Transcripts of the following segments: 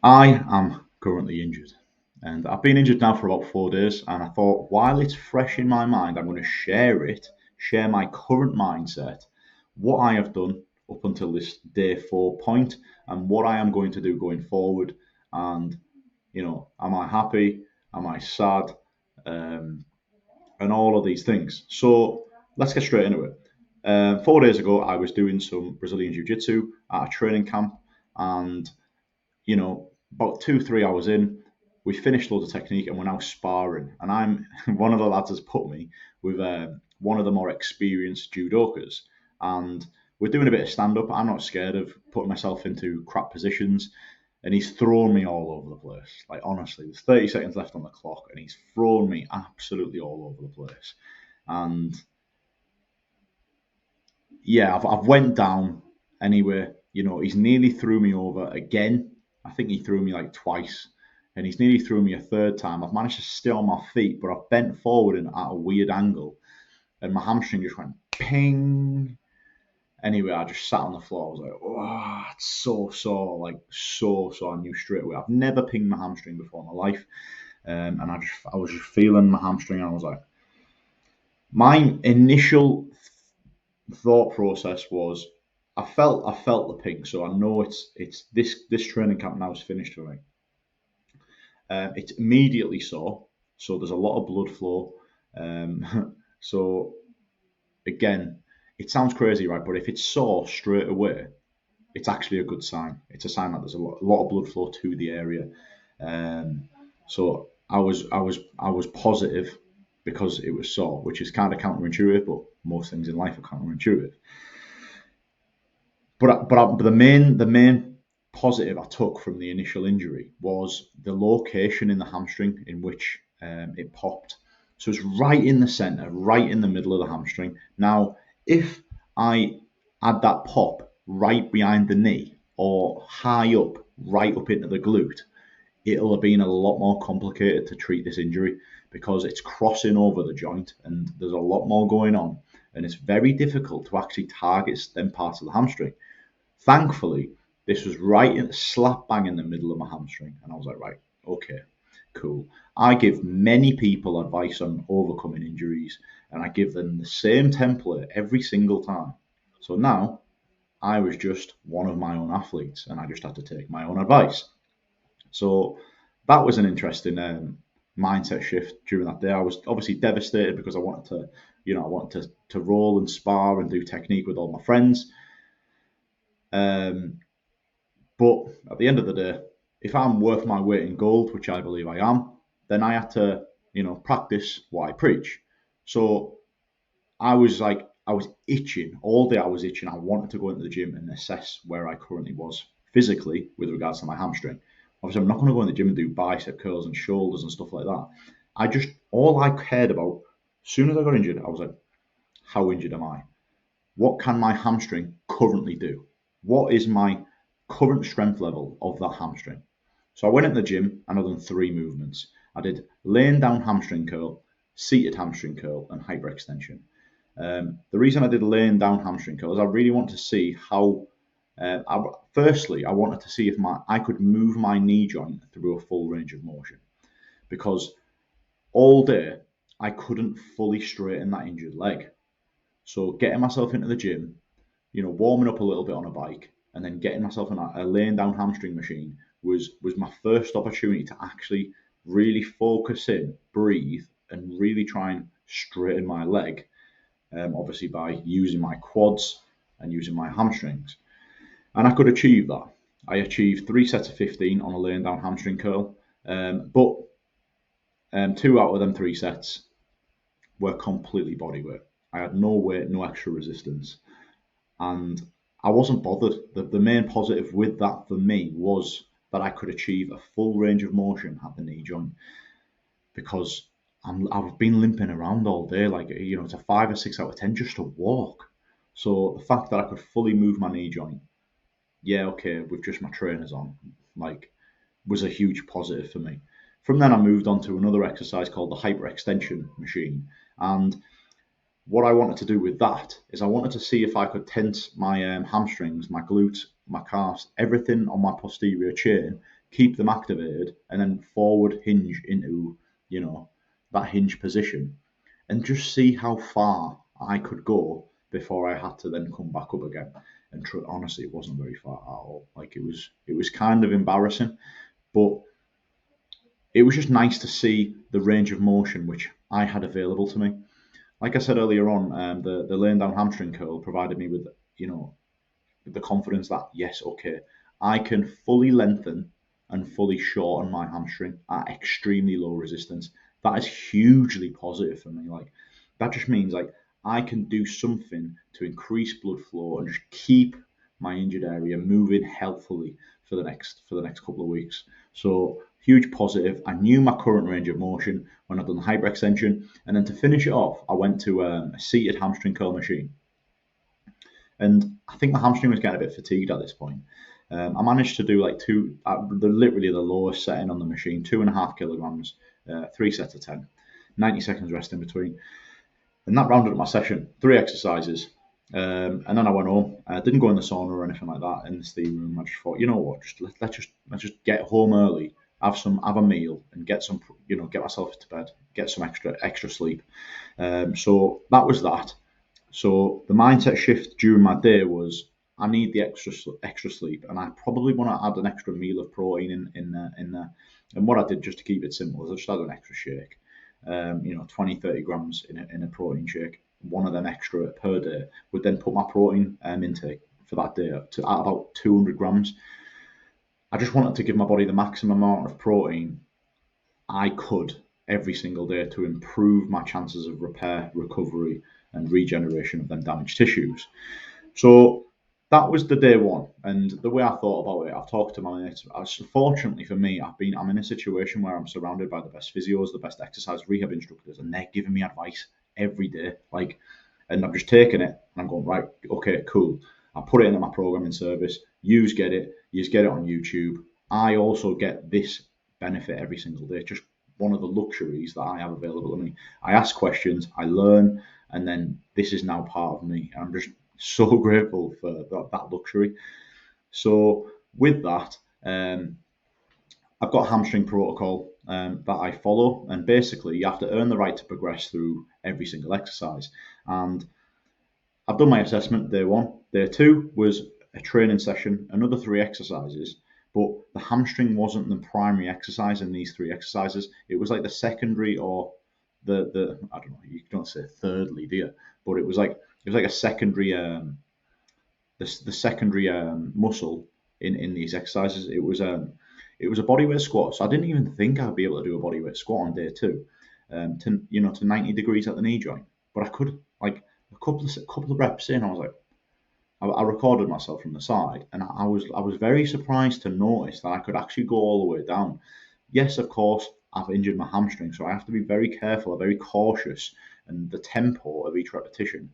I am currently injured, and I've been injured now for about 4 days. And I thought, while it's fresh in my mind, I'm going to share it, share my current mindset, what I have done up until this day 4 point, and what I am going to do going forward. And am I happy? Am I sad? Um, and all of these things. So let's get straight into it. 4 days ago, I was doing some Brazilian Jiu Jitsu at a training camp, and about 2, 3 hours in, we finished loads of technique and we're now sparring. And I'm one of the lads has put me with one of the more experienced judokas, and we're doing a bit of stand up. I'm not scared of putting myself into crap positions, and he's thrown me all over the place. Like honestly, there's 30 seconds left on the clock, and he's thrown me absolutely all over the place. And yeah, I've went down anyway. He's nearly threw me over again. I think he threw me like twice, and he's nearly threw me a third time. I've managed to stay on my feet, but I've bent forward and at a weird angle, and my hamstring just went ping. Anyway, I just sat on the floor. I was like, oh, it's so sore, like so sore. I knew straight away. I've never pinged my hamstring before in my life, and I was just feeling my hamstring, and I was like, my initial thought process was I felt the ping, so I know it's this training camp now is finished for me. It's immediately sore, so there's a lot of blood flow. So again, it sounds crazy, right? But if it's sore straight away, it's actually a good sign. It's a sign that there's a lot of blood flow to the area. So I was positive because it was sore, which is kind of counterintuitive, but most things in life are counterintuitive. But the main positive I took from the initial injury was the location in the hamstring in which it popped. So it's right in the center, right in the middle of the hamstring. Now, if I had that pop right behind the knee or high up, right up into the glute, it'll have been a lot more complicated to treat this injury because it's crossing over the joint and there's a lot more going on. And it's very difficult to actually target them parts of the hamstring. Thankfully, this was right in slap bang in the middle of my hamstring, and I was like, right, okay, cool. I give many people advice on overcoming injuries, and I give them the same template every single time. So now I was just one of my own athletes, and I just had to take my own advice. So that was an interesting mindset shift during that day. I was obviously devastated because I wanted to, I wanted to roll and spar and do technique with all my friends. Um, But at the end of the day, if I'm worth my weight in gold, which I believe I am, then I had to, practice what I preach. So I was itching all day. I was itching. I wanted to go into the gym and assess where I currently was physically with regards to my hamstring. Obviously, I'm not going to go in the gym and do bicep curls and shoulders and stuff like that. All I cared about, as soon as I got injured, I was like, how injured am I? What can my hamstring currently do? What is my current strength level of that hamstring? So I went into the gym and I done 3 movements. I did laying down hamstring curl, seated hamstring curl, and hyperextension. The reason I did laying down hamstring curl is I really want to see how. Firstly, I wanted to see if I could move my knee joint through a full range of motion because all day I couldn't fully straighten that injured leg. So getting myself into the gym, warming up a little bit on a bike, and then getting myself on a laying down hamstring machine was my first opportunity to actually really focus in, breathe, and really try and straighten my leg. Obviously by using my quads and using my hamstrings, and I could achieve that. I achieved 3 sets of 15 on a laying down hamstring curl, but 2 out of them 3 sets were completely body weight. I had no weight, no extra resistance, and I wasn't bothered. The main positive with that for me was that I could achieve a full range of motion at the knee joint because I've been limping around all day. Like, it's a 5 or 6 out of 10 just to walk. So the fact that I could fully move my knee joint, yeah, okay, with just my trainers on, like, was a huge positive for me. From then I moved on to another exercise called the hyperextension machine, and what I wanted to do with that is I wanted to see if I could tense my hamstrings, my glutes, my calves, everything on my posterior chain keep them activated, and then forward hinge into, that hinge position, and just see how far I could go before I had to then come back up again. And honestly, it wasn't very far at all. Like it was kind of embarrassing, but it was just nice to see the range of motion which I had available to me. Like I said earlier on, the laying down hamstring curl provided me with, the confidence that yes, okay, I can fully lengthen and fully shorten my hamstring at extremely low resistance. That is hugely positive for me. Like that just means like I can do something to increase blood flow and just keep my injured area moving healthily for the next couple of weeks. So huge positive. I knew my current range of motion when I'd done the hyperextension, and then to finish it off, I went to a seated hamstring curl machine. And I think my hamstring was getting a bit fatigued at this point. I managed to do like literally the lowest setting on the machine, 2.5 kilograms, 3 sets of 10, 90 seconds rest in between. And that rounded up my session, 3 exercises. And then I went home. I didn't go in the sauna or anything like that in the steam room. I just thought, you know what, let's just get home early, have a meal, and get myself to bed, get some extra sleep. So that was that. So the mindset shift during my day was I need the extra sleep, and I probably want to add an extra meal of protein in there. And what I did, just to keep it simple, is I just added an extra shake. 20-30 grams in a protein shake. One of them extra per day would then put my protein intake for that day to at about 200 grams. I just wanted to give my body the maximum amount of protein I could every single day to improve my chances of repair, recovery, and regeneration of them damaged tissues. So that was the day one, and the way I thought about it, I've talked to my mates. Fortunately for me, I'm in a situation where I'm surrounded by the best physios, the best exercise rehab instructors, and they're giving me advice every day. And I'm just taking it, and I'm going, right, okay, cool. I put it into my programming service. Yous get it on YouTube. I also get this benefit every single day. Just one of the luxuries that I have available to me. I ask questions, I learn, and then this is now part of me. And I'm just so grateful for that luxury. So with that, I've got a hamstring protocol that I follow, and basically you have to earn the right to progress through every single exercise. And I've done my assessment day one. Day two was a training session, another 3 exercises, but the hamstring wasn't the primary exercise in these 3 exercises. It was like the secondary, or the I don't know, you don't say thirdly, do you? But it was like a secondary the secondary muscle in these exercises. It was a bodyweight squat. So I didn't even think I'd be able to do a bodyweight squat on day two, to 90 degrees at the knee joint. But I could, like a couple of reps in, I was like, I recorded myself from the side, and I was very surprised to notice that I could actually go all the way down. Yes, of course, I've injured my hamstring, so I have to be very careful, very cautious, and the tempo of each repetition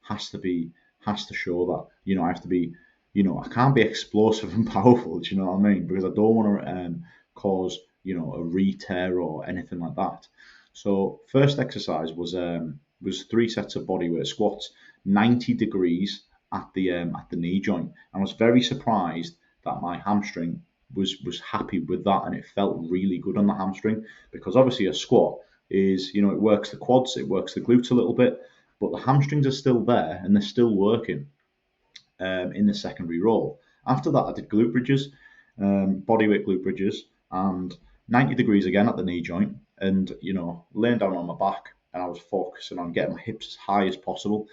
has to show that I have to be, I can't be explosive and powerful. Do you know what I mean? Because I don't want to cause a re-tear or anything like that. So first exercise was 3 sets of bodyweight squats, 90 degrees at the knee joint. I was very surprised that my hamstring was happy with that, and it felt really good on the hamstring, because obviously a squat is, it works the quads, it works the glutes a little bit, but the hamstrings are still there and they're still working in the secondary role. After that, I did glute bridges, bodyweight glute bridges, and 90 degrees again at the knee joint, and laying down on my back, and I was focusing on getting my hips as high as possible.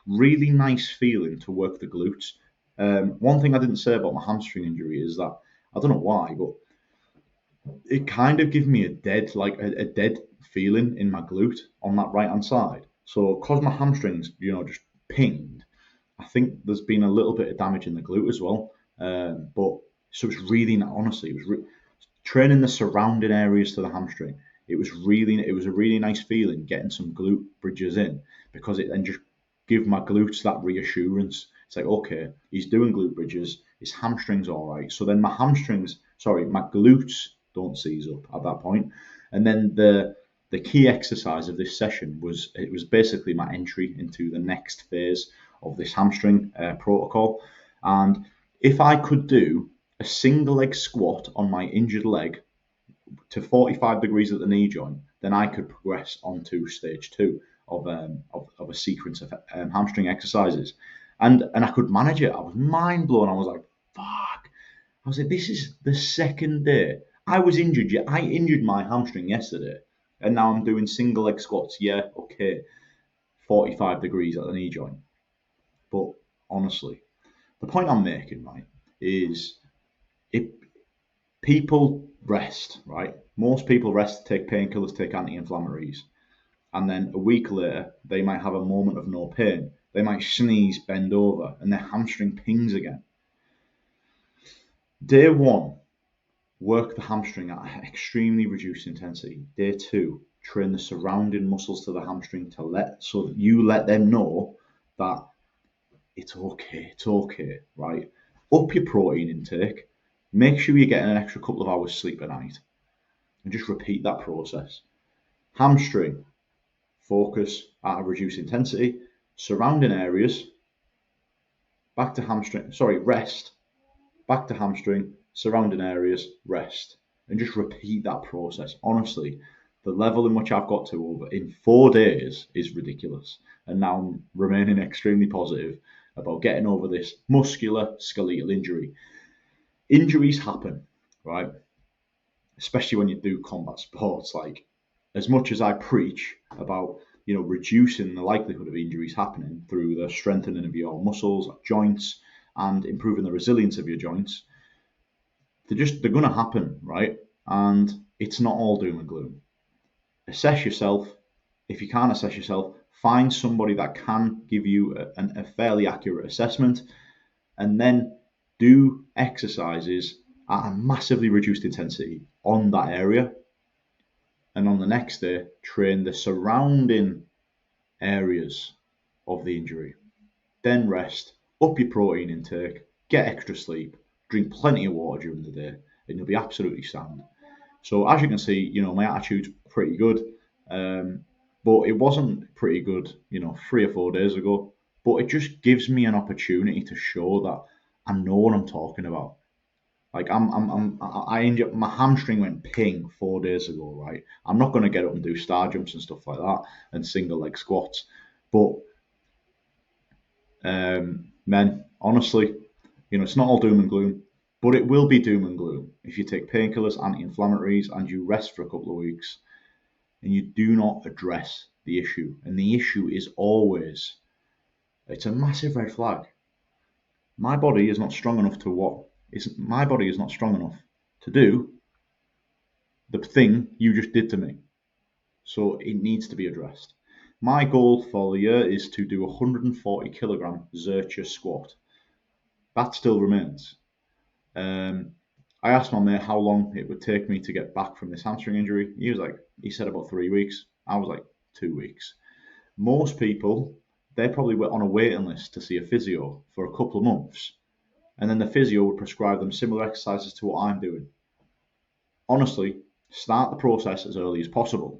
Really nice feeling to work the glutes. One thing I didn't say about my hamstring injury is that, I don't know why, but it kind of gave me a dead feeling in my glute on that right hand side. So because my hamstrings, just pinged, I think there's been a little bit of damage in the glute as well. But so it's really, honestly, it was training the surrounding areas to the hamstring. It was a really nice feeling getting some glute bridges in, because it then just give my glutes that reassurance. It's like, okay, he's doing glute bridges, his hamstring's all right. So then my glutes don't seize up at that point. And then the key exercise of this session was basically my entry into the next phase of this hamstring protocol. And if I could do a single leg squat on my injured leg to 45 degrees at the knee joint, then I could progress on to stage two of a sequence of hamstring exercises. And I could manage it. I was mind blown. I was like, fuck. I was like, this is the second day. I was injured. Yeah, I injured my hamstring yesterday. And now I'm doing single leg squats. Yeah, okay. 45 degrees at the knee joint. But honestly, the point I'm making, right, is if people rest, right? Most people rest, take painkillers, take anti-inflammatories, and then a week later they might have a moment of no pain. They might sneeze, bend over, and their hamstring pings again. Day one, work the hamstring at extremely reduced intensity. Day two, train the surrounding muscles to the hamstring so that you let them know that it's okay, right? Up your protein intake. Make sure you're getting an extra couple of hours sleep a night, and just repeat that process. Hamstring, focus at a reduced intensity. Surrounding areas, back to hamstring. Sorry, rest. Back to hamstring. Surrounding areas, rest, and just repeat that process. Honestly, the level in which I've got to over in 4 days is ridiculous, and now I'm remaining extremely positive about getting over this muscular skeletal injury. Injuries happen, right? Especially when you do combat sports. Like, as much as I preach about reducing the likelihood of injuries happening through the strengthening of your muscles, joints, and improving the resilience of your joints, they're going to happen, right? And it's not all doom and gloom. Assess yourself. If you can't assess yourself, find somebody that can give you a fairly accurate assessment, and then do exercises at a massively reduced intensity on that area. And on the next day, train the surrounding areas of the injury. Then rest, up your protein intake, get extra sleep, drink plenty of water during the day, and you'll be absolutely sound. So as you can see, my attitude's pretty good, but it wasn't pretty good, 3 or 4 days ago. But it just gives me an opportunity to show that I know what I'm talking about. Like I injured my hamstring went ping 4 days ago, right? I'm not going to get up and do star jumps and stuff like that and single leg squats, but men, honestly, it's not all doom and gloom, but it will be doom and gloom if you take painkillers, anti-inflammatories, and you rest for a couple of weeks, and you do not address the issue. And the issue is always, it's a massive red flag. My body is not strong enough to my body is not strong enough to do the thing you just did to me. So it needs to be addressed. My goal for the year is to do a 140 kilogram Zercher squat. That still remains. I asked my mate how long it would take me to get back from this hamstring injury. He said about 3 weeks. I was like 2 weeks. Most people, they probably were on a waiting list to see a physio for a couple of months, and then the physio would prescribe them similar exercises to what I'm doing. Honestly, start the process as early as possible.